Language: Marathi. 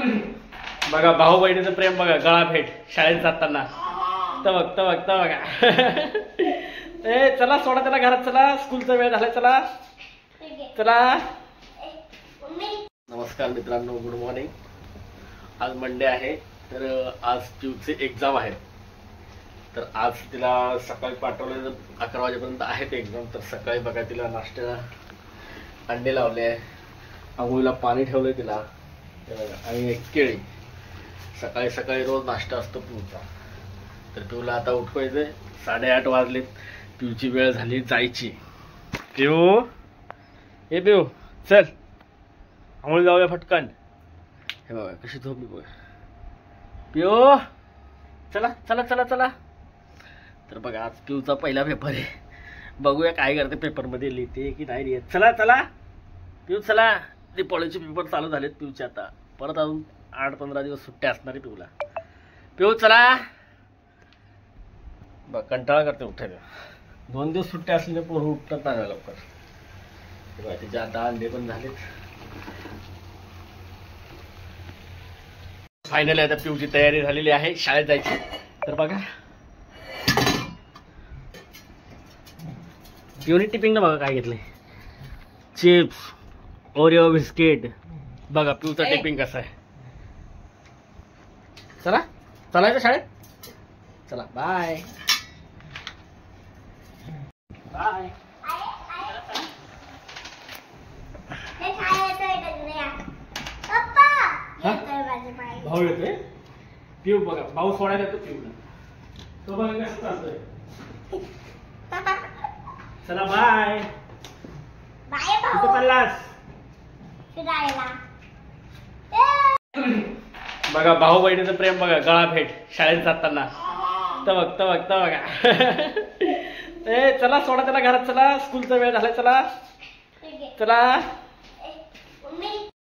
बघा भाऊ बहिणीचं प्रेम बघा, गळा भेट शाळेत जाताना. तवक तवक तवक. ए चला सोडा त्याला घरात, चला स्कूलचा वेळ झालाय, चला चला. नमस्कार मित्रांनो, गुड मॉर्निंग. आज मंडे आहे, तर आज पिऊचे एक्झाम आहेत. तर आज तिला सकाळी पाठवले, 11 वाजेपर्यंत आहे ते एक्झाम. तर सकाळी बघा तिला नाश्त्याला अंडे लावले आहे, आंघोळीला पाणी ठेवलंय तिला आणि एक केळी. सकाळी सकाळी रोज नाश्ता असतो पिऊचा. तर पिऊला आता उठवायचंय, 8:30 वाजलेत, पिऊची वेळ झाली जायची. पिऊ हे पिऊ चल आंघोळी जाऊया फटकन. हे बघा कशी झोपली बघा पिऊ. चला चला चला चला. तर बघा आज पिऊचा पहिला पेपर आहे, बघूया काय करते पेपरमध्ये, लिहिते की नाही लिहित. चला चला पिऊ चला. दीपावलीचे पेपर चालू झालेत पिऊचे, आता परत अजून 8-15 दिवस सुट्ट्या असणार आहे पिऊला. पिऊ चला. बघ कंटाळा करते उठायला, 2 दिवस सुट्ट्या असलेल्या पोरं उठतात नाही लवकर. तेव्हा तिचे आता अंडे पण झालेत. फायनली आता पिऊची तयारी झालेली आहे शाळेत जायची. तर बघा पिऊने टिफिन बघा काय घेतलंय, चिप्स, ओरिओ बिस्किट. बघा पिऊचा टिफिन कसा आहे. चला चलायचं शाळेत, चला बाय बाय. भाऊ येतोय, पिऊ बघा भाऊ सोडायला येतो पिऊला. तो बघा कसं चालतोय. चला बाय बाय. कुठं चाललास. बघा भाऊ बहिणीचं प्रेम बघा, गळा भेट शाळेत जाताना. तवक तवक तवक. ए चला सोडा त्याला घरात, चला स्कूलचा वेळ झालाय, चला चला.